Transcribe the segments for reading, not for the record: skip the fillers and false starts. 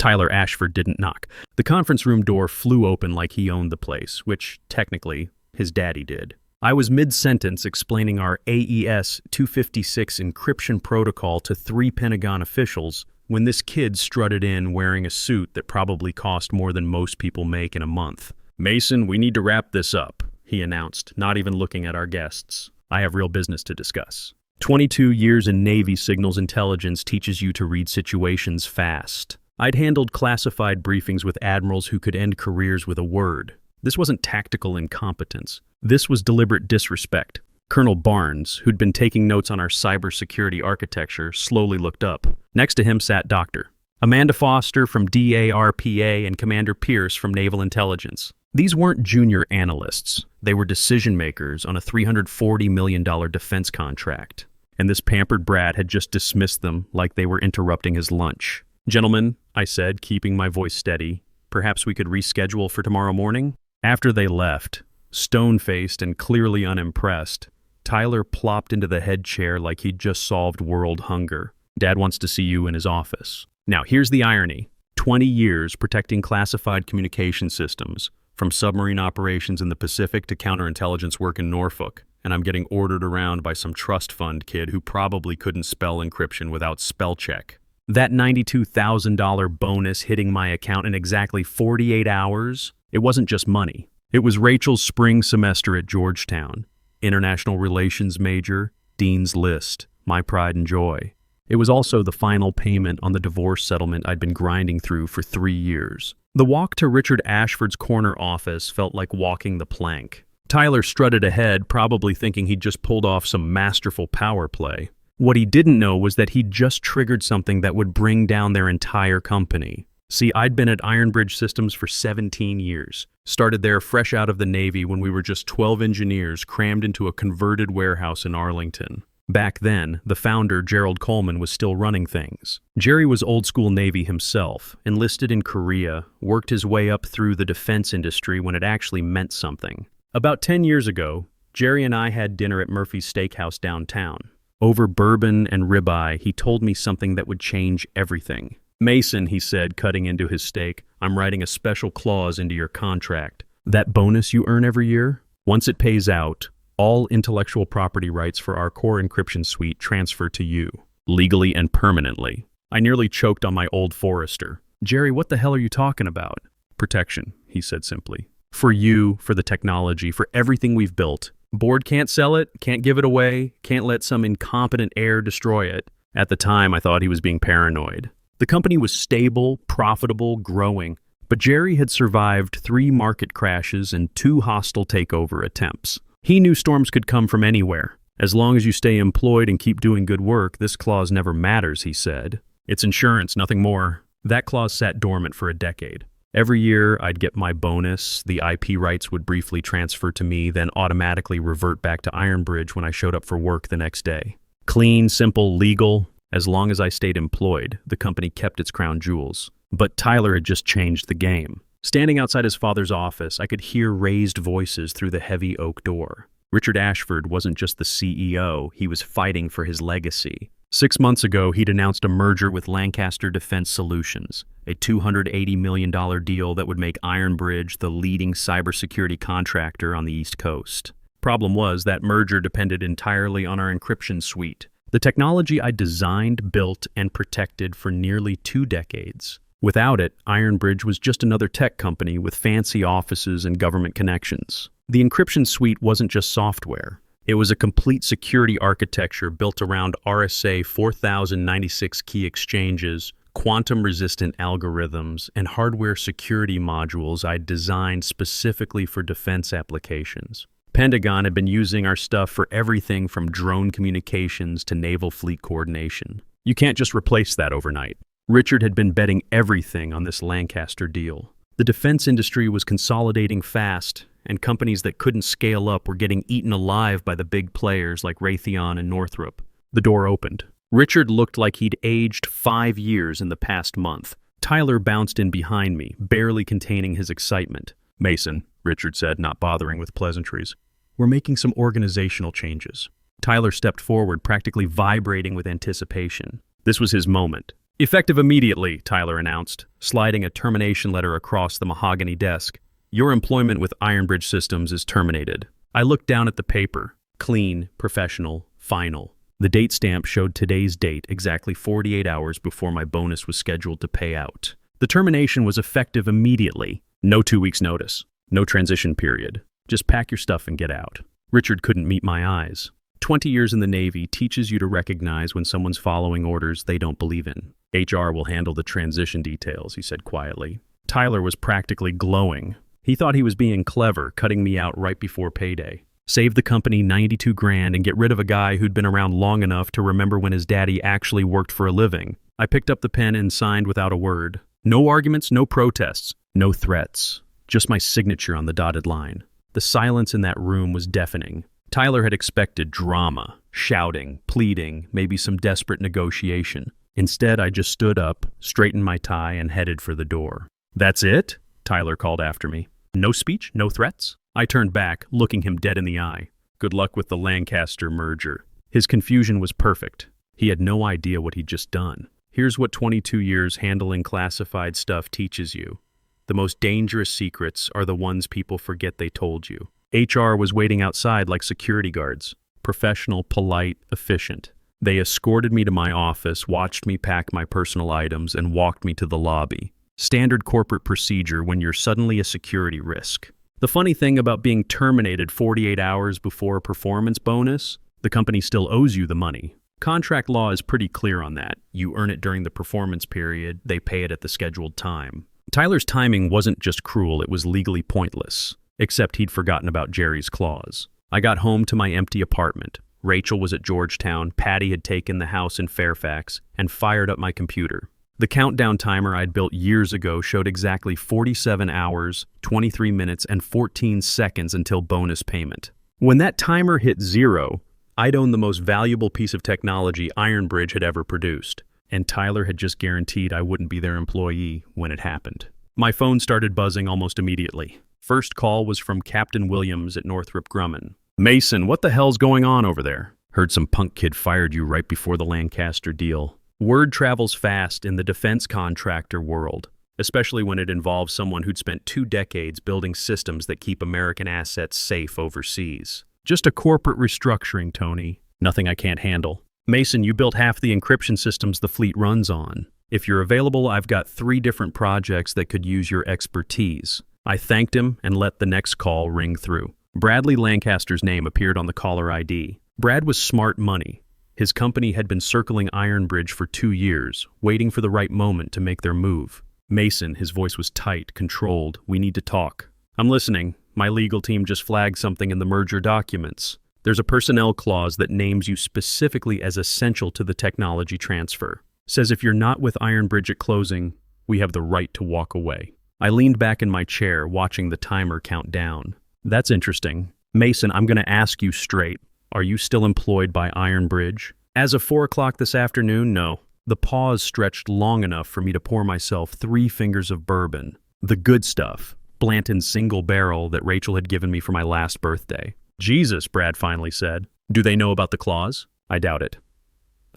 Tyler Ashford didn't knock. The conference room door flew open like he owned the place, which, technically, his daddy did. I was mid-sentence explaining our AES 256 encryption protocol to 3 Pentagon officials when this kid strutted in wearing a suit that probably cost more than most people make in a month. "Mason, we need to wrap this up," he announced, not even looking at our guests. "I have real business to discuss." 22 years in Navy signals intelligence teaches you to read situations fast. I'd handled classified briefings with admirals who could end careers with a word. This wasn't tactical incompetence. This was deliberate disrespect. Colonel Barnes, who'd been taking notes on our cybersecurity architecture, slowly looked up. Next to him sat Dr. Amanda Foster from DARPA and Commander Pierce from Naval Intelligence. These weren't junior analysts. They were decision makers on a $340 million defense contract. And this pampered brat had just dismissed them like they were interrupting his lunch. "Gentlemen," I said, keeping my voice steady, "perhaps we could reschedule for tomorrow morning?" After they left, stone-faced and clearly unimpressed, Tyler plopped into the head chair like he'd just solved world hunger. "Dad wants to see you in his office." Now, here's the irony. 20 years protecting classified communication systems, from submarine operations in the Pacific to counterintelligence work in Norfolk, and I'm getting ordered around by some trust fund kid who probably couldn't spell encryption without spell check. That $92,000 bonus hitting my account in exactly 48 hours, it wasn't just money. It was Rachel's spring semester at Georgetown, international relations major, dean's list, my pride and joy. It was also the final payment on the divorce settlement I'd been grinding through for 3 years. The walk to Richard Ashford's corner office felt like walking the plank. Tyler strutted ahead, probably thinking he'd just pulled off some masterful power play. What he didn't know was that he'd just triggered something that would bring down their entire company. See, I'd been at Ironbridge Systems for 17 years. Started there fresh out of the Navy when we were just 12 engineers crammed into a converted warehouse in Arlington. Back then, the founder, Gerald Coleman, was still running things. Jerry was old-school Navy himself, enlisted in Korea, worked his way up through the defense industry when it actually meant something. About 10 years ago, Jerry and I had dinner at Murphy's Steakhouse downtown. Over bourbon and ribeye, he told me something that would change everything. "Mason," he said, cutting into his steak, "I'm writing a special clause into your contract. That bonus you earn every year, once it pays out, all intellectual property rights for our core encryption suite transfer to you, legally and permanently." I nearly choked on my old Forester. "Jerry, what the hell are you talking about?" "Protection," he said simply. "For you, for the technology, for everything we've built. Board can't sell it, can't give it away, can't let some incompetent heir destroy it." At the time, I thought he was being paranoid. The company was stable, profitable, growing, but Jerry had survived 3 market crashes and 2 hostile takeover attempts. He knew storms could come from anywhere. "As long as you stay employed and keep doing good work, this clause never matters," he said. "It's insurance, nothing more." That clause sat dormant for a decade. Every year, I'd get my bonus, the IP rights would briefly transfer to me, then automatically revert back to Ironbridge when I showed up for work the next day. Clean, simple, legal. As long as I stayed employed, the company kept its crown jewels. But Tyler had just changed the game. Standing outside his father's office, I could hear raised voices through the heavy oak door. Richard Ashford wasn't just the CEO, he was fighting for his legacy. 6 months ago, he'd announced a merger with Lancaster Defense Solutions, a $280 million deal that would make Ironbridge the leading cybersecurity contractor on the East Coast. Problem was, that merger depended entirely on our encryption suite, the technology I designed, built, and protected for nearly 2 decades. Without it, Ironbridge was just another tech company with fancy offices and government connections. The encryption suite wasn't just software. It was a complete security architecture built around RSA 4096 key exchanges, quantum-resistant algorithms, and hardware security modules I'd designed specifically for defense applications. Pentagon had been using our stuff for everything from drone communications to naval fleet coordination. You can't just replace that overnight. Richard had been betting everything on this Lancaster deal. The defense industry was consolidating fast, and companies that couldn't scale up were getting eaten alive by the big players like Raytheon and Northrop. The door opened. Richard looked like he'd aged 5 years in the past month. Tyler bounced in behind me, barely containing his excitement. "Mason," Richard said, not bothering with pleasantries, "we're making some organizational changes." Tyler stepped forward, practically vibrating with anticipation. This was his moment. Effective immediately, Tyler announced, sliding a termination letter across the mahogany desk. Your employment with Ironbridge Systems is terminated. I looked down at the paper. Clean, professional, final. The date stamp showed today's date, exactly 48 hours before my bonus was scheduled to pay out. The termination was effective immediately. No 2 weeks notice. No transition period. Just pack your stuff and get out. Richard couldn't meet my eyes. 20 years in the Navy teaches you to recognize when someone's following orders they don't believe in. HR will handle the transition details, he said quietly. Tyler was practically glowing. He thought he was being clever, cutting me out right before payday. Save the company 92 grand and get rid of a guy who'd been around long enough to remember when his daddy actually worked for a living. I picked up the pen and signed without a word. No arguments, no protests, no threats. Just my signature on the dotted line. The silence in that room was deafening. Tyler had expected drama, shouting, pleading, maybe some desperate negotiation. Instead, I just stood up, straightened my tie, and headed for the door. "That's it?" Tyler called after me. "No speech, no threats?" I turned back, looking him dead in the eye. Good luck with the Lancaster merger. His confusion was perfect. He had no idea what he'd just done. Here's what 22 years handling classified stuff teaches you. The most dangerous secrets are the ones people forget they told you. HR was waiting outside like security guards. Professional, polite, efficient. They escorted me to my office, watched me pack my personal items, and walked me to the lobby. Standard corporate procedure when you're suddenly a security risk. The funny thing about being terminated 48 hours before a performance bonus, the company still owes you the money. Contract law is pretty clear on that. You earn it during the performance period, they pay it at the scheduled time. Tyler's timing wasn't just cruel, it was legally pointless. Except he'd forgotten about Jerry's clause. I got home to my empty apartment. Rachel was at Georgetown, Patty had taken the house in Fairfax, and fired up my computer. The countdown timer I'd built years ago showed exactly 47 hours, 23 minutes, and 14 seconds until bonus payment. When that timer hit 0, I'd owned the most valuable piece of technology Ironbridge had ever produced. And Tyler had just guaranteed I wouldn't be their employee when it happened. My phone started buzzing almost immediately. First call was from Captain Williams at Northrop Grumman. "Mason, what the hell's going on over there? Heard some punk kid fired you right before the Lancaster deal." Word travels fast in the defense contractor world, especially when it involves someone who'd spent 2 decades building systems that keep American assets safe overseas. "Just a corporate restructuring, Tony. Nothing I can't handle." "Mason, you built half the encryption systems the fleet runs on. If you're available, I've got 3 different projects that could use your expertise." I thanked him and let the next call ring through. Bradley Lancaster's name appeared on the caller ID. Brad was smart money. His company had been circling Ironbridge for 2 years, waiting for the right moment to make their move. "Mason," his voice was tight, controlled. "We need to talk." "I'm listening. My legal team just flagged something in the merger documents. There's a personnel clause that names you specifically as essential to the technology transfer. Says if you're not with Ironbridge at closing, we have the right to walk away." I leaned back in my chair, watching the timer count down. "That's interesting. Mason, I'm going to ask you straight. Are you still employed by Ironbridge?" As of 4 o'clock this afternoon, no. The pause stretched long enough for me to pour myself 3 fingers of bourbon. The good stuff. Blanton's single barrel that Rachel had given me for my last birthday. "Jesus," Brad finally said. "Do they know about the clause?" "I doubt it."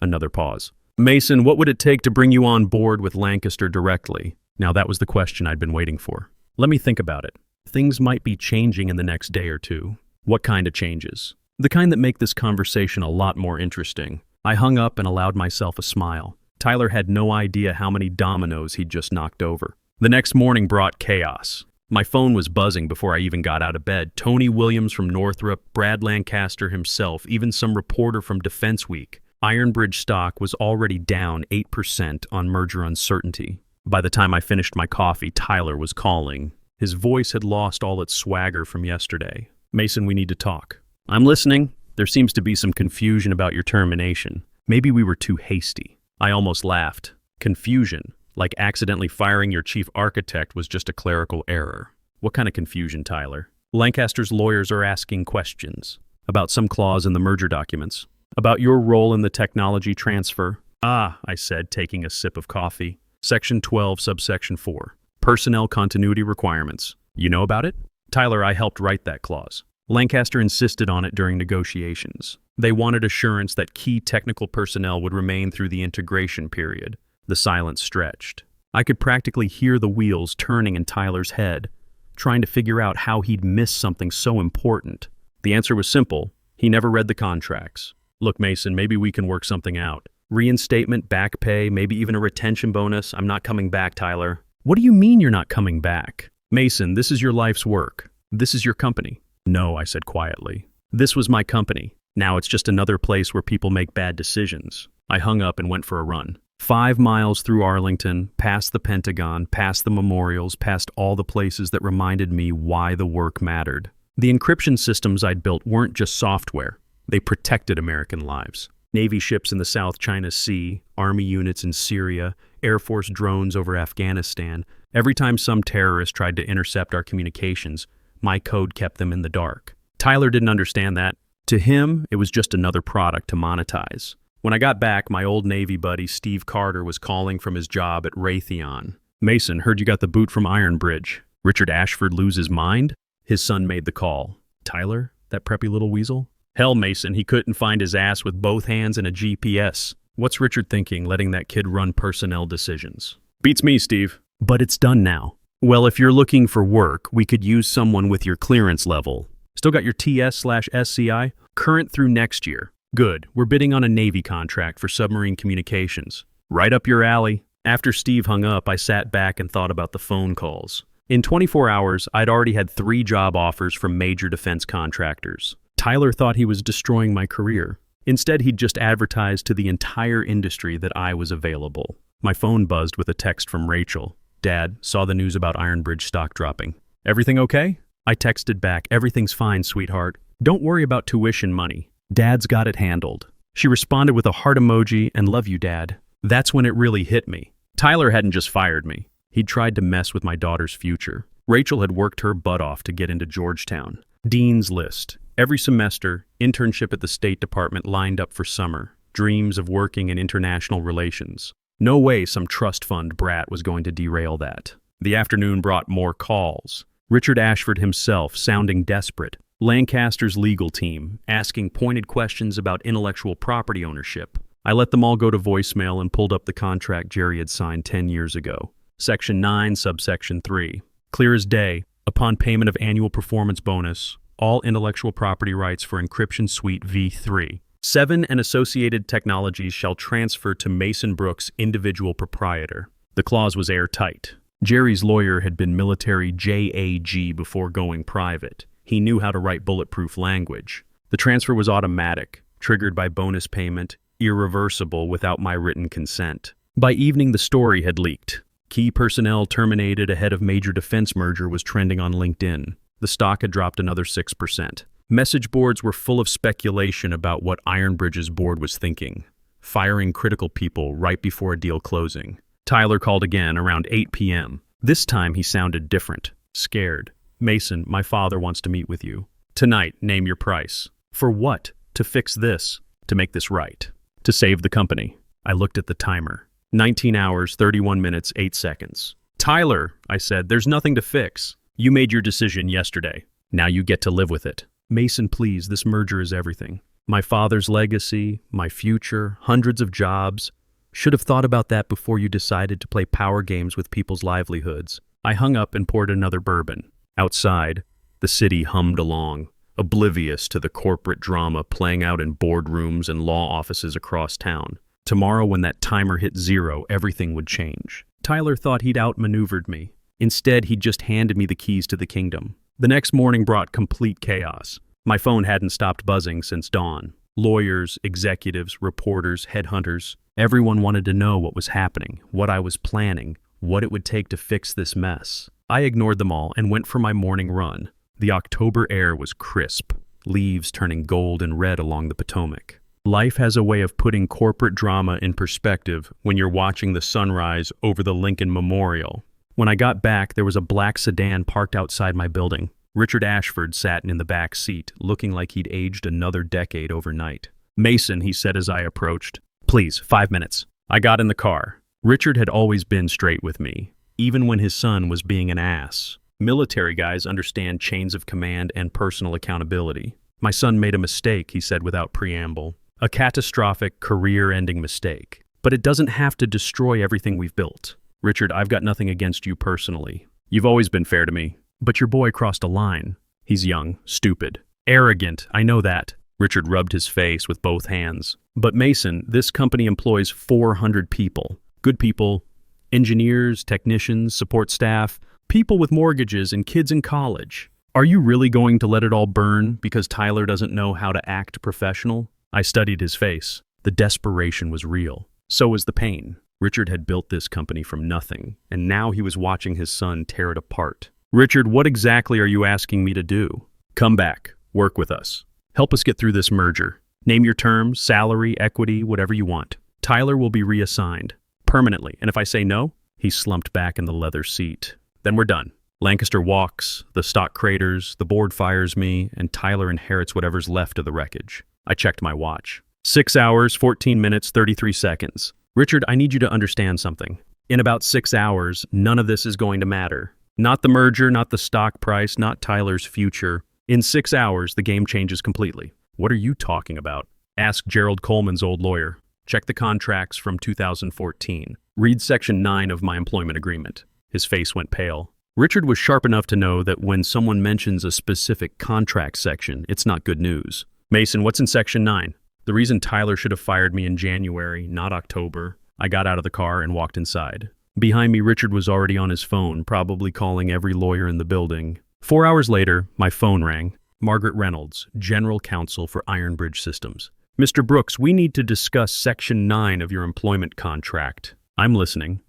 Another pause. "Mason, what would it take to bring you on board with Lancaster directly?" Now that was the question I'd been waiting for. "Let me think about it. Things might be changing in the next day or 2. "What kind of changes?" "The kind that make this conversation a lot more interesting." I hung up and allowed myself a smile. Tyler had no idea how many dominoes he'd just knocked over. The next morning brought chaos. My phone was buzzing before I even got out of bed. Tony Williams from Northrop, Brad Lancaster himself, even some reporter from Defense Week. Ironbridge stock was already down 8% on merger uncertainty. By the time I finished my coffee, Tyler was calling. His voice had lost all its swagger from yesterday. "Mason, we need to talk." "I'm listening. There seems to be some confusion about your termination. Maybe we were too hasty." I almost laughed. Confusion, like accidentally firing your chief architect, was just a clerical error. "What kind of confusion, Tyler?" "Lancaster's lawyers are asking questions. About some clause in the merger documents. About your role in the technology transfer." "Ah," I said, taking a sip of coffee. "Section 12, subsection 4. Personnel continuity requirements. You know about it?" "Tyler, I helped write that clause. Lancaster insisted on it during negotiations. They wanted assurance that key technical personnel would remain through the integration period. The silence stretched. I could practically hear the wheels turning in Tyler's head, trying to figure out how he'd missed something so important. The answer was simple. He never read the contracts. Look, Mason, maybe we can work something out. Reinstatement, back pay, maybe even a retention bonus. I'm not coming back, Tyler. What do you mean you're not coming back? Mason, this is your life's work. This is your company. No, I said quietly. This was my company. Now it's just another place where people make bad decisions. I hung up and went for a run. 5 miles through Arlington, past the Pentagon, past the memorials, past all the places that reminded me why the work mattered. The encryption systems I'd built weren't just software. They protected American lives. Navy ships in the South China Sea, Army units in Syria, Air Force drones over Afghanistan. Every time some terrorist tried to intercept our communications, my code kept them in the dark. Tyler didn't understand that. To him, it was just another product to monetize. When I got back, my old Navy buddy Steve Carter was calling from his job at Raytheon. Mason, heard you got the boot from Iron Bridge. Richard Ashford lose his mind? His son made the call. Tyler, that preppy little weasel? Hell, Mason, he couldn't find his ass with both hands and a GPS. What's Richard thinking, letting that kid run personnel decisions? Beats me, Steve. But it's done now. Well, if you're looking for work, we could use someone with your clearance level. Still got your TS/SCI? Current through next year. Good. We're bidding on a Navy contract for submarine communications. Right up your alley. After Steve hung up, I sat back and thought about the phone calls. In 24 hours, I'd already had 3 job offers from major defense contractors. Tyler thought he was destroying my career. Instead, he'd just advertised to the entire industry that I was available. My phone buzzed with a text from Rachel. Dad, saw the news about Iron Bridge stock dropping. Everything okay? I texted back, everything's fine, sweetheart. Don't worry about tuition money. Dad's got it handled. She responded with a heart emoji and love you, Dad. That's when it really hit me. Tyler hadn't just fired me. He'd tried to mess with my daughter's future. Rachel had worked her butt off to get into Georgetown. Dean's List. Every semester, internship at the State Department lined up for summer. Dreams of working in international relations. No way some trust fund brat was going to derail that. The afternoon brought more calls. Richard Ashford himself, sounding desperate. Lancaster's legal team, asking pointed questions about intellectual property ownership. I let them all go to voicemail and pulled up the contract Jerry had signed 10 years ago. Section 9, subsection 3. Clear as day, upon payment of annual performance bonus, all intellectual property rights for Encryption Suite V3. 7 and associated technologies shall transfer to Mason Brooks, individual proprietor. The clause was airtight. Jerry's lawyer had been military JAG before going private. He knew how to write bulletproof language. The transfer was automatic, triggered by bonus payment, irreversible without my written consent. By evening, the story had leaked. Key personnel terminated ahead of major defense merger was trending on LinkedIn. The stock had dropped another 6%. Message boards were full of speculation about what Iron Bridge's board was thinking, firing critical people right before a deal closing. Tyler called again around 8 p.m. This time he sounded different, scared. Mason, my father wants to meet with you. Tonight, name your price. For what? To fix this. To make this right. To save the company. I looked at the timer. 19 hours, 31 minutes, 8 seconds. Tyler, I said, there's nothing to fix. You made your decision yesterday. Now you get to live with it. Mason, please, this merger is everything. My father's legacy, my future, hundreds of jobs. Should have thought about that before you decided to play power games with people's livelihoods. I hung up and poured another bourbon. Outside, the city hummed along, oblivious to the corporate drama playing out in boardrooms and law offices across town. Tomorrow, when that timer hit 0, everything would change. Tyler thought he'd outmaneuvered me. Instead, he'd just handed me the keys to the kingdom. The next morning brought complete chaos. My phone hadn't stopped buzzing since dawn. Lawyers, executives, reporters, headhunters, everyone wanted to know what was happening, what I was planning, what it would take to fix this mess. I ignored them all and went for my morning run. The October air was crisp, leaves turning gold and red along the Potomac. Life has a way of putting corporate drama in perspective when you're watching the sunrise over the Lincoln Memorial. When I got back, there was a black sedan parked outside my building. Richard Ashford sat in the back seat, looking like he'd aged another decade overnight. Mason, he said as I approached. Please, 5 minutes. I got in the car. Richard had always been straight with me, even when his son was being an ass. Military guys understand chains of command and personal accountability. My son made a mistake, he said without preamble. A catastrophic, career-ending mistake. but it doesn't have to destroy everything we've built. Richard, I've got nothing against you personally. You've always been fair to me. But your boy crossed a line. He's young, stupid, arrogant, I know that. Richard rubbed his face with both hands. But Mason, this company employs 400 people. Good people, engineers, technicians, support staff, people with mortgages and kids in college. Are you really going to let it all burn because Tyler doesn't know how to act professional? I studied his face. The desperation was real. So was the pain. Richard had built this company from nothing, and now he was watching his son tear it apart. Richard, what exactly are you asking me to do? Come back. Work with us. Help us get through this merger. Name your terms, salary, equity, whatever you want. Tyler will be reassigned. Permanently. And if I say no? He slumped back in the leather seat. Then we're done. Lancaster walks, the stock craters, the board fires me, and Tyler inherits whatever's left of the wreckage. I checked my watch. 6 hours, 14 minutes, 33 seconds. Richard, I need you to understand something. In about 6 hours, none of this is going to matter. Not the merger, not the stock price, not Tyler's future. In 6 hours, the game changes completely. What are you talking about? Ask Gerald Coleman's old lawyer. Check the contracts from 2014. Read Section 9 of my employment agreement. His face went pale. Richard was sharp enough to know that when someone mentions a specific contract section, it's not good news. Mason, what's in Section 9? The reason Tyler should have fired me in January, not October. I got out of the car and walked inside. Behind me, Richard was already on his phone, probably calling every lawyer in the building. 4 hours later, my phone rang. Margaret Reynolds, General Counsel for Ironbridge Systems. Mr. Brooks, we need to discuss Section 9 of your employment contract. I'm listening.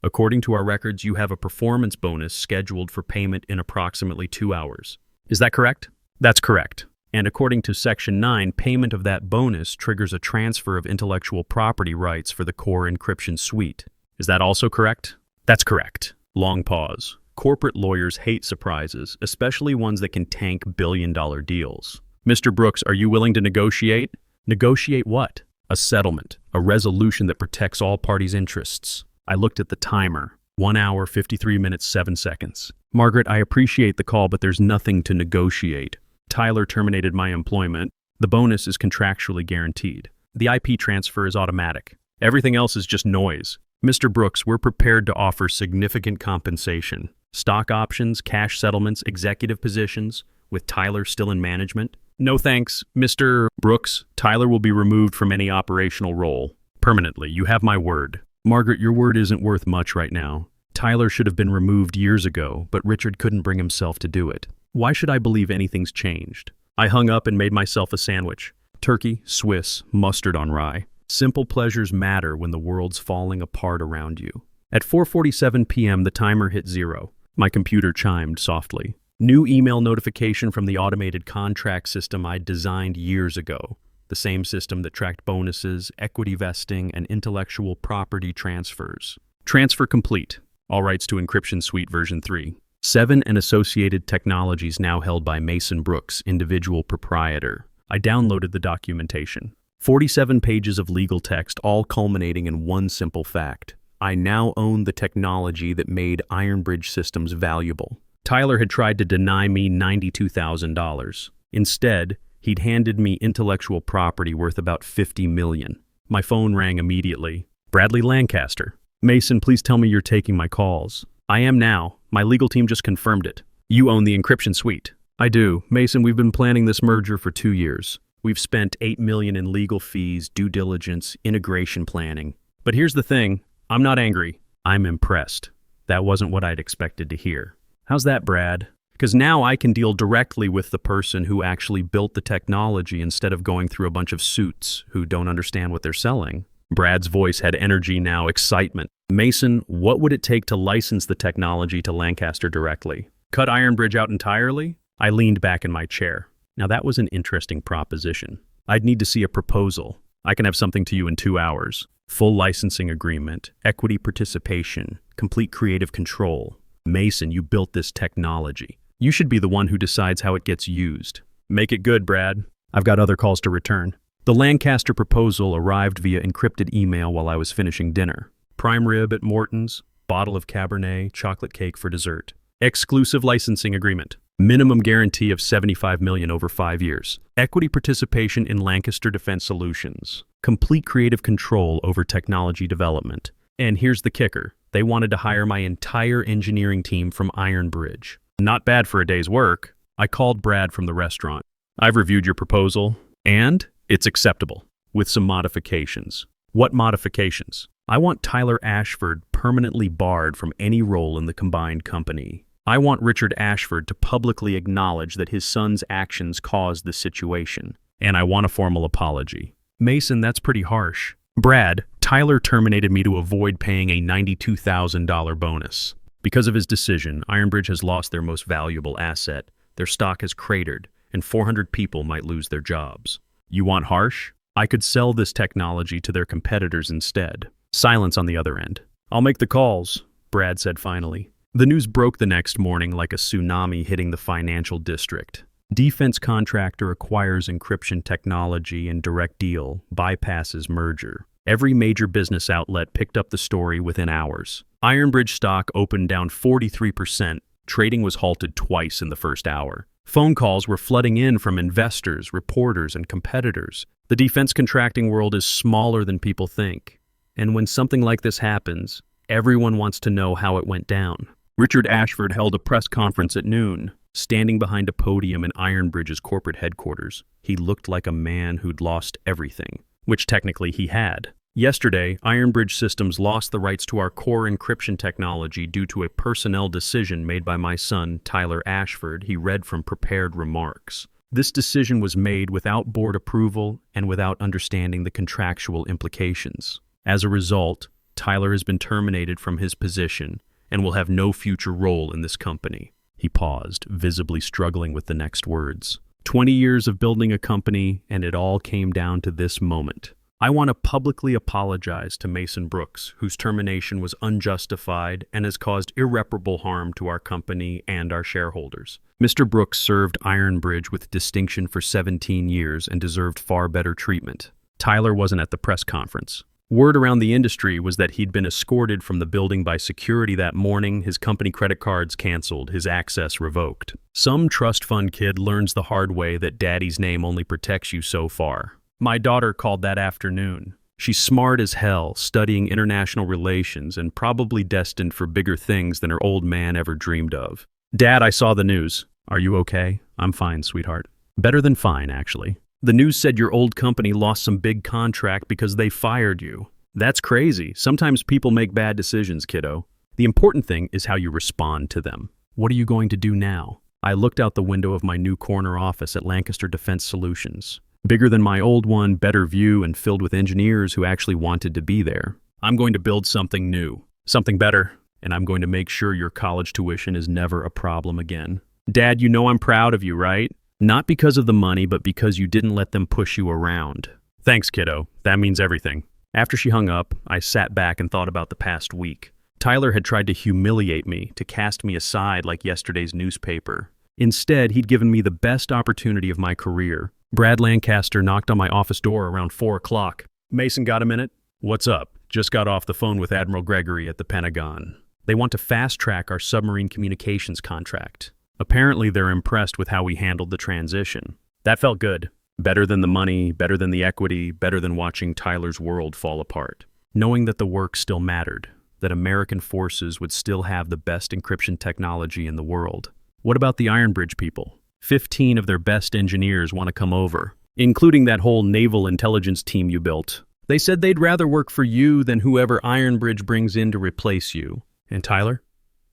According to our records, you have a performance bonus scheduled for payment in approximately 2 hours. Is that correct? That's correct. And according to Section 9, payment of that bonus triggers a transfer of intellectual property rights for the core encryption suite. Is that also correct? That's correct. Long pause. Corporate lawyers hate surprises, especially ones that can tank billion-dollar deals. Mr. Brooks, are you willing to negotiate? Negotiate what? A settlement, a resolution that protects all parties' interests. I looked at the timer. 1 hour, 53 minutes, 7 seconds. Margaret, I appreciate the call, but there's nothing to negotiate. Tyler terminated my employment. The bonus is contractually guaranteed. The IP transfer is automatic. Everything else is just noise. Mr. Brooks, we're prepared to offer significant compensation. Stock options, cash settlements, executive positions, with Tyler still in management. No thanks, Mr. Brooks. Tyler will be removed from any operational role. Permanently, you have my word. Margaret, your word isn't worth much right now. Tyler should have been removed years ago, but Richard couldn't bring himself to do it. Why should I believe anything's changed? I hung up and made myself a sandwich. Turkey, Swiss, mustard on rye. Simple pleasures matter when the world's falling apart around you. At 4:47 p.m., the timer hit 0. My computer chimed softly. New email notification from the automated contract system I'd designed years ago. The same system that tracked bonuses, equity vesting, and intellectual property transfers. Transfer complete. All rights to Encryption Suite version 3. 7 and associated technologies now held by Mason Brooks, individual proprietor. I downloaded the documentation. 47 pages of legal text, all culminating in one simple fact. I now own the technology that made Ironbridge Systems valuable. Tyler had tried to deny me $92,000. Instead, he'd handed me intellectual property worth about $50 million. My phone rang immediately. Bradley Lancaster. Mason, please tell me you're taking my calls. I am now. My legal team just confirmed it. You own the encryption suite. I do. Mason, we've been planning this merger for 2 years. We've spent $8 million in legal fees, due diligence, integration planning. But here's the thing. I'm not angry. I'm impressed. That wasn't what I'd expected to hear. How's that, Brad? Because now I can deal directly with the person who actually built the technology instead of going through a bunch of suits who don't understand what they're selling. Brad's voice had energy now, excitement. Mason, what would it take to license the technology to Lancaster directly? Cut Ironbridge out entirely? I leaned back in my chair. Now that was an interesting proposition. I'd need to see a proposal. I can have something to you in 2 hours. Full licensing agreement, equity participation, complete creative control. Mason, you built this technology. You should be the one who decides how it gets used. Make it good, Brad. I've got other calls to return. The Lancaster proposal arrived via encrypted email while I was finishing dinner. Prime rib at Morton's, bottle of Cabernet, chocolate cake for dessert. Exclusive licensing agreement. Minimum guarantee of $75 million over 5 years. Equity participation in Lancaster Defense Solutions. Complete creative control over technology development. And here's the kicker. They wanted to hire my entire engineering team from Iron Bridge. Not bad for a day's work. I called Brad from the restaurant. I've reviewed your proposal, and it's acceptable, with some modifications. What modifications? I want Tyler Ashford permanently barred from any role in the combined company. I want Richard Ashford to publicly acknowledge that his son's actions caused the situation. And I want a formal apology. Mason, that's pretty harsh. Brad, Tyler terminated me to avoid paying a $92,000 bonus. Because of his decision, Ironbridge has lost their most valuable asset. Their stock has cratered, and 400 people might lose their jobs. You want harsh? I could sell this technology to their competitors instead. Silence on the other end. I'll make the calls, Brad said finally. The news broke the next morning like a tsunami hitting the financial district. Defense contractor acquires encryption technology and direct deal, bypasses merger. Every major business outlet picked up the story within hours. Ironbridge stock opened down 43%. Trading was halted twice in the first hour. Phone calls were flooding in from investors, reporters, and competitors. The defense contracting world is smaller than people think. And when something like this happens, everyone wants to know how it went down. Richard Ashford held a press conference at noon. Standing behind a podium in Ironbridge's corporate headquarters, he looked like a man who'd lost everything, which technically he had. Yesterday, Ironbridge Systems lost the rights to our core encryption technology due to a personnel decision made by my son, Tyler Ashford, he read from prepared remarks. This decision was made without board approval and without understanding the contractual implications. As a result, Tyler has been terminated from his position and will have no future role in this company. He paused, visibly struggling with the next words. 20 years of building a company, and it all came down to this moment. I want to publicly apologize to Mason Brooks, whose termination was unjustified and has caused irreparable harm to our company and our shareholders. Mr. Brooks served Ironbridge with distinction for 17 years and deserved far better treatment. Tyler wasn't at the press conference. Word around the industry was that he'd been escorted from the building by security that morning, his company credit cards canceled, his access revoked. Some trust fund kid learns the hard way that daddy's name only protects you so far. My daughter called that afternoon. She's smart as hell, studying international relations and probably destined for bigger things than her old man ever dreamed of. Dad, I saw the news. Are you okay? I'm fine, sweetheart. Better than fine, actually. The news said your old company lost some big contract because they fired you. That's crazy. Sometimes people make bad decisions, kiddo. The important thing is how you respond to them. What are you going to do now? I looked out the window of my new corner office at Lancaster Defense Solutions. Bigger than my old one, better view, and filled with engineers who actually wanted to be there. I'm going to build something new, something better, and I'm going to make sure your college tuition is never a problem again. Dad, you know I'm proud of you, right? Not because of the money, but because you didn't let them push you around. Thanks, kiddo. That means everything. After she hung up, I sat back and thought about the past week. Tyler had tried to humiliate me, to cast me aside like yesterday's newspaper. Instead, he'd given me the best opportunity of my career. Brad Lancaster knocked on my office door around 4 o'clock. Mason, got a minute? What's up? Just got off the phone with Admiral Gregory at the Pentagon. They want to fast-track our submarine communications contract. Apparently, they're impressed with how we handled the transition. That felt good. Better than the money, better than the equity, better than watching Tyler's world fall apart. Knowing that the work still mattered, that American forces would still have the best encryption technology in the world. What about the Ironbridge people? 15 of their best engineers want to come over, including that whole naval intelligence team you built. They said they'd rather work for you than whoever Ironbridge brings in to replace you. And Tyler?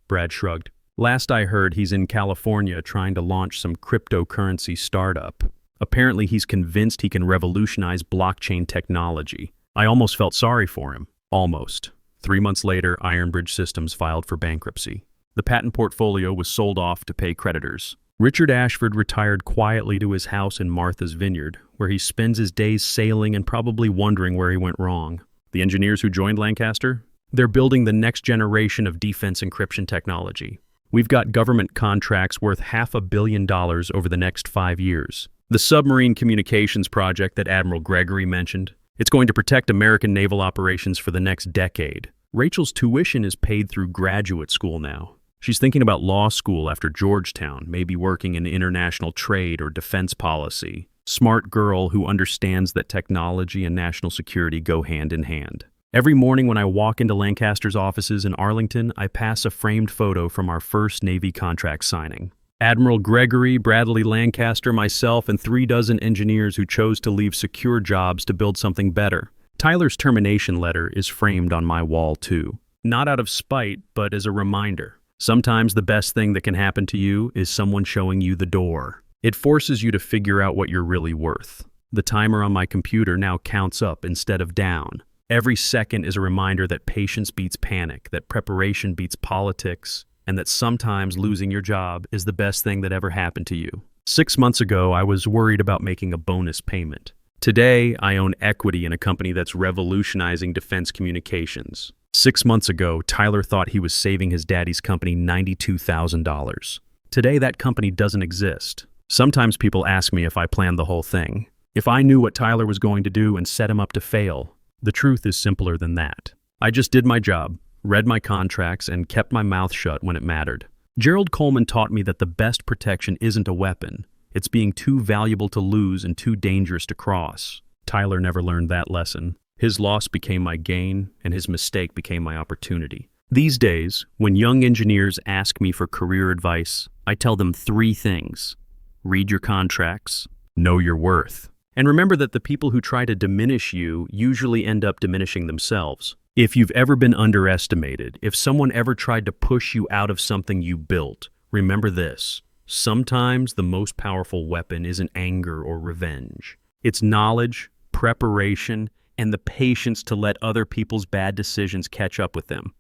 Brad shrugged. Last I heard, he's in California trying to launch some cryptocurrency startup. Apparently, he's convinced he can revolutionize blockchain technology. I almost felt sorry for him. Almost. 3 months later, Ironbridge Systems filed for bankruptcy. The patent portfolio was sold off to pay creditors. Richard Ashford retired quietly to his house in Martha's Vineyard, where he spends his days sailing and probably wondering where he went wrong. The engineers who joined Lancaster? They're building the next generation of defense encryption technology. We've got government contracts worth $500 million over the next 5 years. The submarine communications project that Admiral Gregory mentioned, it's going to protect American naval operations for the next decade. Rachel's tuition is paid through graduate school now. She's thinking about law school after Georgetown, maybe working in international trade or defense policy. Smart girl who understands that technology and national security go hand in hand. Every morning when I walk into Lancaster's offices in Arlington, I pass a framed photo from our first Navy contract signing. Admiral Gregory, Bradley Lancaster, myself, and 36 engineers who chose to leave secure jobs to build something better. Tyler's termination letter is framed on my wall too. Not out of spite, but as a reminder. Sometimes the best thing that can happen to you is someone showing you the door. It forces you to figure out what you're really worth. The timer on my computer now counts up instead of down. Every second is a reminder that patience beats panic, that preparation beats politics, and that sometimes losing your job is the best thing that ever happened to you. 6 months ago, I was worried about making a bonus payment. Today, I own equity in a company that's revolutionizing defense communications. 6 months ago, Tyler thought he was saving his daddy's company $92,000. Today, that company doesn't exist. Sometimes people ask me if I planned the whole thing, if I knew what Tyler was going to do and set him up to fail. The truth is simpler than that. I just did my job, read my contracts, and kept my mouth shut when it mattered. Gerald Coleman taught me that the best protection isn't a weapon. It's being too valuable to lose and too dangerous to cross. Tyler never learned that lesson. His loss became my gain, and his mistake became my opportunity. These days, when young engineers ask me for career advice, I tell them 3 things. Read your contracts, know your worth, and remember that the people who try to diminish you usually end up diminishing themselves. If you've ever been underestimated, if someone ever tried to push you out of something you built, remember this. Sometimes the most powerful weapon isn't anger or revenge. It's knowledge, preparation, and the patience to let other people's bad decisions catch up with them.